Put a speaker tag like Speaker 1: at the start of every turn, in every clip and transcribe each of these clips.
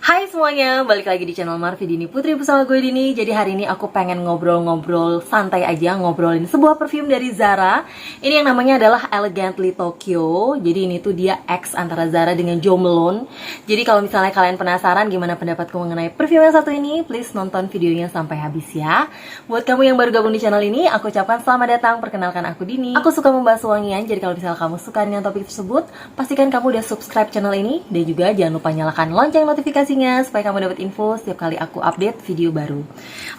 Speaker 1: Hai semuanya, balik lagi di channel Marvi Dini Putri bersama gue Dini. Jadi hari ini aku pengen ngobrol-ngobrol santai aja, ngobrolin sebuah perfume dari Zara. Ini yang namanya adalah Elegantly Tokyo. Jadi ini tuh dia X antara Zara dengan Jo Malone. Jadi kalau misalnya kalian penasaran gimana pendapatku mengenai perfume yang satu ini, please nonton videonya sampai habis ya. Buat kamu yang baru gabung di channel ini, aku ucapkan selamat datang, perkenalkan aku Dini. Aku suka membahas wangian, jadi kalau misalnya kamu suka dengan topik tersebut, pastikan kamu udah subscribe channel ini. Dan juga jangan lupa nyalakan lonceng notifikasi supaya kamu dapat info setiap kali aku update video baru.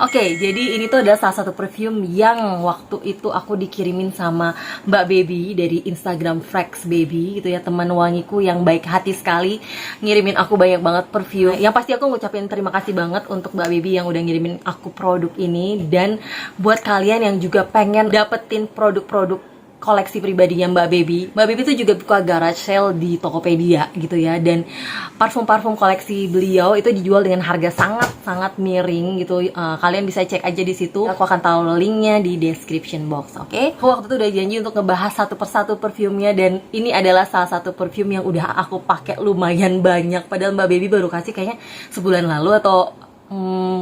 Speaker 1: Oke, jadi ini tuh adalah salah satu perfume yang waktu itu aku dikirimin sama Mbak Baby dari Instagram Frex Baby gitu ya, teman wangiku yang baik hati sekali, ngirimin aku banyak banget perfume. Yang pasti aku ngucapin terima kasih banget untuk Mbak Baby yang udah ngirimin aku produk ini. Dan buat kalian yang juga pengen dapetin produk-produk koleksi pribadinya Mbak Baby tuh juga buka garage sale di Tokopedia gitu ya. Dan parfum-parfum koleksi beliau itu dijual dengan harga sangat-sangat miring gitu. Kalian bisa cek aja di situ. Aku akan taruh linknya di description box, oke? Aku waktu itu udah janji untuk ngebahas satu persatu perfumenya, dan ini adalah salah satu perfume yang udah aku pakai lumayan banyak. Padahal Mbak Baby baru kasih kayaknya sebulan lalu atau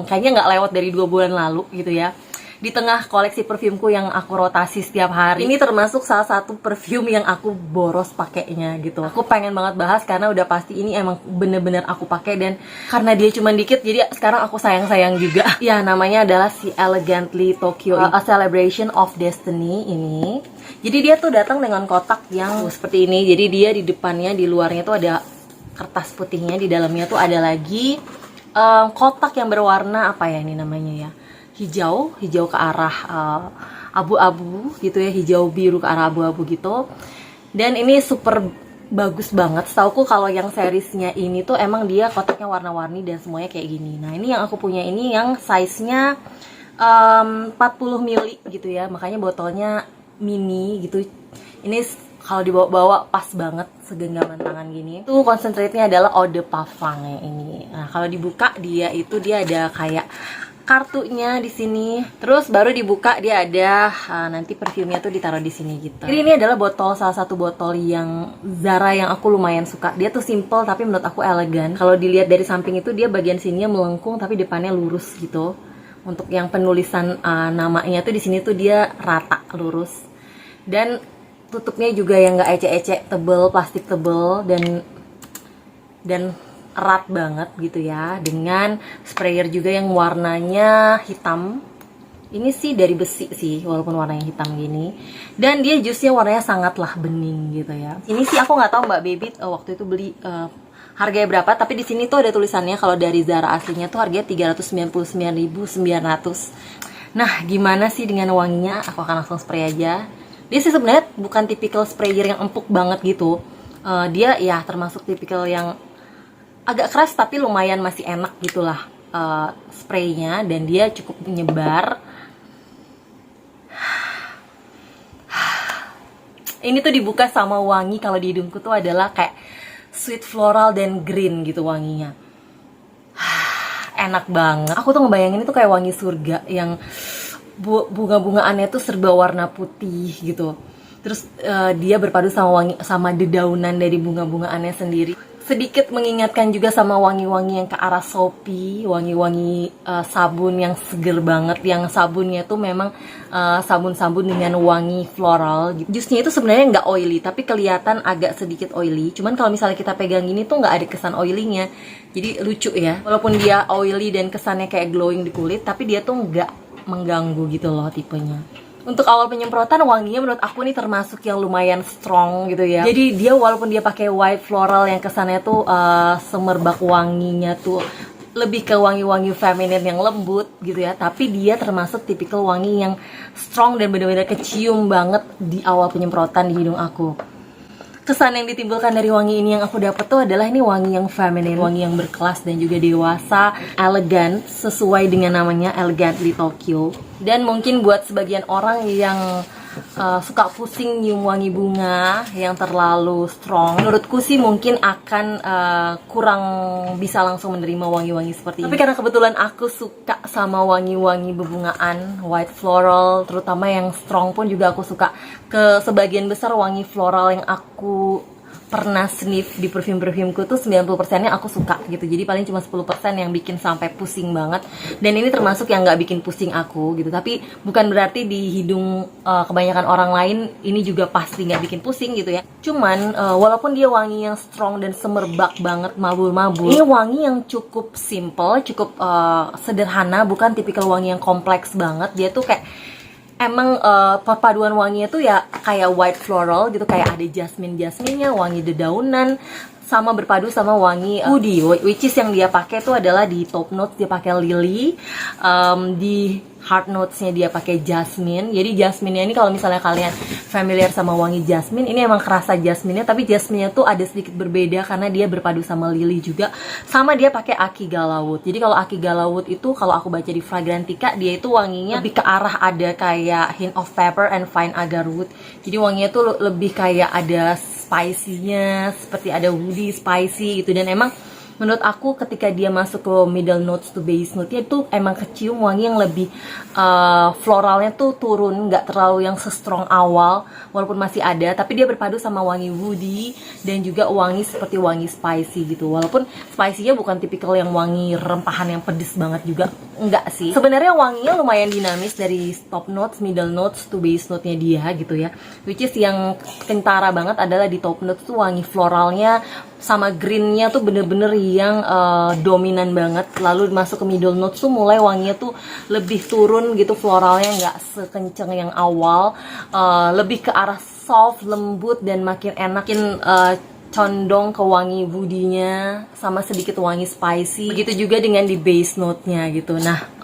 Speaker 1: kayaknya nggak lewat dari 2 bulan lalu gitu ya. Di tengah koleksi parfumku yang aku rotasi setiap hari, ini termasuk salah satu perfume yang aku boros pakainya gitu. Aku pengen banget bahas karena udah pasti ini emang bener-bener aku pakai, dan karena dia cuma dikit jadi sekarang aku sayang-sayang juga. Ya, namanya adalah si Elegantly Tokyo, A Celebration of Destiny ini. Jadi dia tuh datang dengan kotak yang seperti ini. Jadi dia di depannya, di luarnya tuh ada kertas putihnya, di dalamnya tuh ada lagi kotak yang berwarna apa ya ini namanya ya, hijau ke arah abu-abu gitu ya, hijau biru ke arah abu-abu gitu. Dan ini super bagus banget. Setauku kalau yang seriesnya ini tuh emang dia kotaknya warna-warni dan semuanya kayak gini. Nah, ini yang aku punya ini yang size-nya 40 ml gitu ya, makanya botolnya mini gitu. Ini kalau dibawa-bawa pas banget, segenggaman tangan gini. Itu concentrate-nya adalah eau de parfum ya ini. Nah, kalau dibuka dia ada kayak kartunya di sini, terus baru dibuka dia ada nanti perfumenya tuh ditaruh di sini gitu. Jadi ini adalah salah satu botol yang Zara yang aku lumayan suka. Dia tuh simple tapi menurut aku elegan. Kalau dilihat dari samping itu dia bagian sininya melengkung tapi depannya lurus gitu. Untuk yang penulisan namanya tuh di sini tuh dia rata lurus. Dan tutupnya juga yang nggak ecek-ecek, tebel, plastik tebel dan erat banget gitu ya, dengan sprayer juga yang warnanya hitam. Ini sih dari besi sih walaupun warnanya hitam gini, dan dia jusnya warnanya sangatlah bening gitu ya. Ini sih aku nggak tahu Mbak Baby waktu itu beli harganya berapa, tapi di sini tuh ada tulisannya kalau dari Zara aslinya tuh harganya 399.900. Nah, gimana sih dengan wanginya? Aku akan langsung spray aja. Dia sih sebenarnya bukan tipikal sprayer yang empuk banget gitu. Dia ya termasuk tipikal yang agak keras tapi lumayan masih enak gitulah spraynya, dan dia cukup menyebar. Ini tuh dibuka sama wangi, kalau di hidungku tuh adalah kayak sweet floral dan green gitu wanginya. Enak banget. Aku tuh ngebayangin itu kayak wangi surga yang bunga-bungaannya tuh serba warna putih gitu. Terus dia berpadu sama dedaunan dari bunga-bungaannya sendiri. Sedikit mengingatkan juga sama wangi-wangi yang ke arah Shopee, wangi-wangi sabun yang seger banget, yang sabunnya tuh memang sabun-sabun dengan wangi floral gitu. Jusnya itu sebenarnya nggak oily, tapi kelihatan agak sedikit oily. Cuman kalau misalnya kita pegang gini tuh nggak ada kesan oilynya, jadi lucu ya. Walaupun dia oily dan kesannya kayak glowing di kulit, tapi dia tuh nggak mengganggu gitu loh tipenya. Untuk awal penyemprotan wanginya menurut aku ini termasuk yang lumayan strong gitu ya. Jadi dia walaupun dia pakai white floral yang kesannya tuh semerbak wanginya tuh lebih ke wangi-wangi feminin yang lembut gitu ya, tapi dia termasuk tipikal wangi yang strong dan benar-benar kecium banget di awal penyemprotan di hidung aku. Kesan yang ditimbulkan dari wangi ini yang aku dapat tuh adalah ini wangi yang feminin, wangi yang berkelas dan juga dewasa, elegan, sesuai dengan namanya Elegantly Tokyo. Dan mungkin buat sebagian orang yang suka pusing nyium wangi bunga yang terlalu strong, menurutku sih mungkin akan kurang bisa langsung menerima wangi-wangi seperti ini. Tapi karena kebetulan aku suka sama wangi-wangi bebungaan, white floral, terutama yang strong pun juga aku suka. Ke sebagian besar wangi floral yang aku pernah sniff di perfume-perfumeku tuh 90%-nya aku suka gitu. Jadi paling cuma 10% yang bikin sampai pusing banget. Dan ini termasuk yang nggak bikin pusing aku gitu. Tapi bukan berarti di hidung kebanyakan orang lain ini juga pasti nggak bikin pusing gitu ya. Cuman walaupun dia wangi yang strong dan semerbak banget, mabul-mabul, ini wangi yang cukup simple, cukup sederhana, bukan tipikal wangi yang kompleks banget. Dia tuh kayak emang perpaduan wanginya tuh ya kayak white floral gitu, kayak ada jasmine-jasminnya, wangi dedaunan, sama berpadu sama wangi woody, which is yang dia pakai tuh adalah di top notes dia pakai lily, di heart notesnya dia pakai jasmine. Jadi jasmine-nya ini kalau misalnya kalian familiar sama wangi jasmine, ini emang kerasa jasmine-nya, tapi jasmine-nya tuh ada sedikit berbeda karena dia berpadu sama lily juga. Sama dia pakai Aki Galawood. Jadi kalau Aki Galawood itu kalau aku baca di Fragrantica, dia itu wanginya lebih ke arah ada kayak hint of pepper and fine agarwood. Jadi wanginya tuh lebih kayak ada spicy-nya, seperti ada woody, spicy gitu. Dan emang menurut aku ketika dia masuk ke middle notes to base note-nya itu emang kecium wangi yang lebih floralnya tuh turun, nggak terlalu yang se-strong awal walaupun masih ada, tapi dia berpadu sama wangi woody dan juga wangi seperti wangi spicy gitu. Walaupun spicy-nya bukan tipikal yang wangi rempahan yang pedes banget juga, enggak sih. Sebenarnya wanginya lumayan dinamis dari top notes, middle notes to base note-nya dia gitu ya. Which is yang kentara banget adalah di top notes tuh wangi floralnya sama greennya tuh bener-bener yang dominan banget. Lalu masuk ke middle notes tuh mulai wanginya tuh lebih turun gitu, floralnya nggak sekenceng yang awal, lebih ke arah soft, lembut dan makin enakin, condong ke wangi woody-nya sama sedikit wangi spicy. Begitu juga dengan di base note-nya gitu. Nah,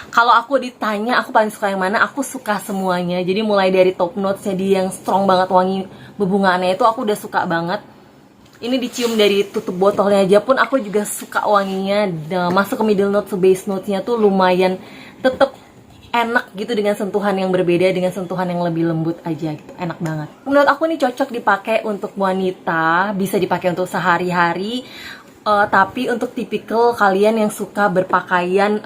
Speaker 1: kalau aku ditanya aku paling suka yang mana, aku suka semuanya. Jadi mulai dari top notes-nya dia yang strong banget wangi bebungaannya itu aku udah suka banget. Ini dicium dari tutup botolnya aja pun aku juga suka wanginya. Masuk ke middle note to base note-nya tuh lumayan tetep enak gitu, dengan sentuhan yang berbeda, dengan sentuhan yang lebih lembut aja gitu. Enak banget. Menurut aku ini cocok dipakai untuk wanita, bisa dipakai untuk sehari-hari. Tapi untuk tipikal kalian yang suka berpakaian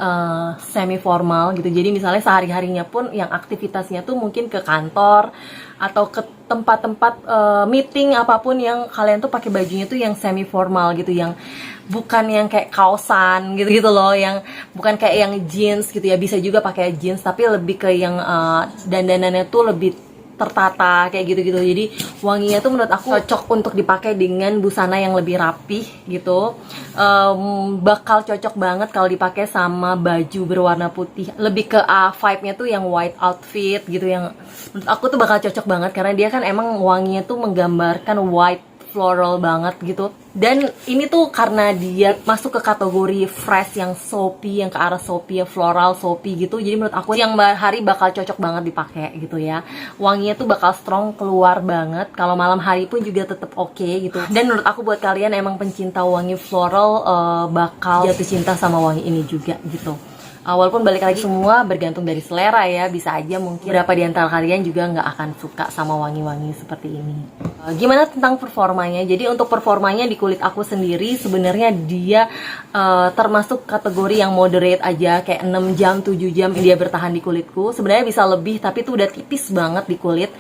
Speaker 1: semi formal gitu. Jadi misalnya sehari-harinya pun yang aktivitasnya tuh mungkin ke kantor atau ke tempat-tempat meeting apapun, yang kalian tuh pakai bajunya tuh yang semi formal gitu, yang bukan yang kayak kaosan gitu-gitu loh, yang bukan kayak yang jeans gitu ya. Bisa juga pakai jeans tapi lebih ke yang dandanannya tuh lebih tertata kayak gitu-gitu. Jadi wanginya tuh menurut aku cocok untuk dipakai dengan busana yang lebih rapih gitu. Bakal cocok banget kalau dipakai sama baju berwarna putih. Lebih ke vibe-nya tuh yang white outfit gitu, yang menurut aku tuh bakal cocok banget karena dia kan emang wanginya tuh menggambarkan white floral banget gitu. Dan ini tuh karena dia masuk ke kategori fresh yang soapy, yang ke arah soapy, yang floral soapy gitu. Jadi menurut aku yang hari bakal cocok banget dipakai gitu ya. Wanginya tuh bakal strong, keluar banget. Kalau malam hari pun juga tetap oke gitu. Dan menurut aku buat kalian emang pencinta wangi floral bakal jatuh cinta sama wangi ini juga gitu. Walaupun balik lagi semua bergantung dari selera ya, bisa aja mungkin beberapa di antara kalian juga nggak akan suka sama wangi-wangi seperti ini. Gimana tentang performanya? Jadi untuk performanya di kulit aku sendiri sebenarnya dia termasuk kategori yang moderate aja, kayak 6 jam, 7 jam dia bertahan di kulitku. Sebenarnya bisa lebih tapi itu udah tipis banget di kulit.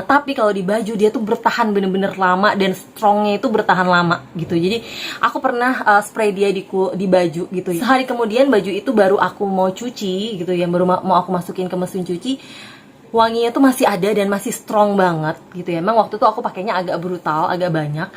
Speaker 1: Tapi kalau di baju dia tuh bertahan bener-bener lama dan strongnya itu bertahan lama gitu. Jadi aku pernah spray dia di baju gitu ya. Sehari kemudian baju itu baru aku mau cuci gitu ya, baru mau aku masukin ke mesin cuci, wanginya tuh masih ada dan masih strong banget gitu ya. Emang waktu itu aku pakainya agak brutal, agak banyak.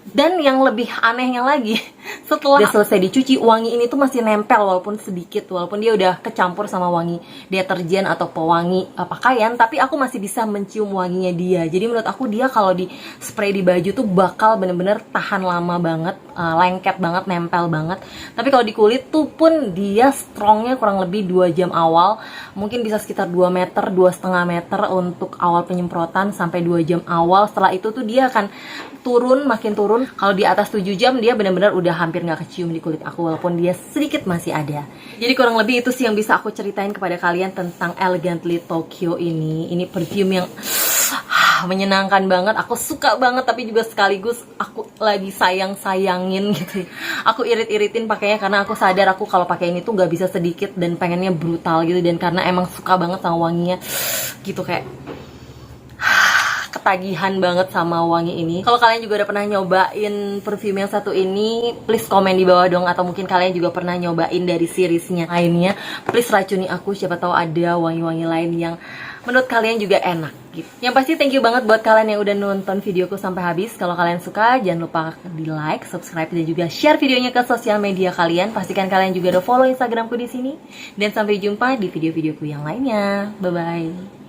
Speaker 1: Dan yang lebih anehnya lagi, setelah udah selesai dicuci, wangi ini tuh masih nempel walaupun sedikit, walaupun dia udah kecampur sama wangi deterjen atau pewangi pakaian, tapi aku masih bisa mencium wanginya dia. Jadi menurut aku dia kalau di spray di baju tuh bakal bener-bener tahan lama banget, lengket banget, nempel banget. Tapi kalau di kulit tuh pun dia strongnya kurang lebih 2 jam awal, mungkin bisa sekitar 2 meter, 2,5 meter untuk awal penyemprotan sampai 2 jam awal. Setelah itu tuh dia akan turun, makin turun. Kalau di atas 7 jam dia benar-benar udah hampir nggak kecium di kulit aku, walaupun dia sedikit masih ada. Jadi kurang lebih itu sih yang bisa aku ceritain kepada kalian tentang Elegantly Tokyo ini. Ini perfume yang menyenangkan banget, aku suka banget, tapi juga sekaligus aku lagi sayang-sayangin gitu. Aku irit-iritin pakainya karena aku sadar aku kalau pakai ini tuh nggak bisa sedikit dan pengennya brutal gitu, dan karena emang suka banget sama wanginya gitu, kayak ketagihan banget sama wangi ini. Kalau kalian juga udah pernah nyobain perfume yang satu ini, please komen di bawah dong. Atau mungkin kalian juga pernah nyobain dari seriesnya lainnya, please racuni aku, siapa tahu ada wangi-wangi lain yang menurut kalian juga enak gitu. Yang pasti thank you banget buat kalian yang udah nonton videoku sampai habis. Kalau kalian suka, jangan lupa di like, subscribe, dan juga share videonya ke sosial media kalian. Pastikan kalian juga udah follow Instagramku di sini. Dan sampai jumpa di video-videoku yang lainnya. Bye-bye.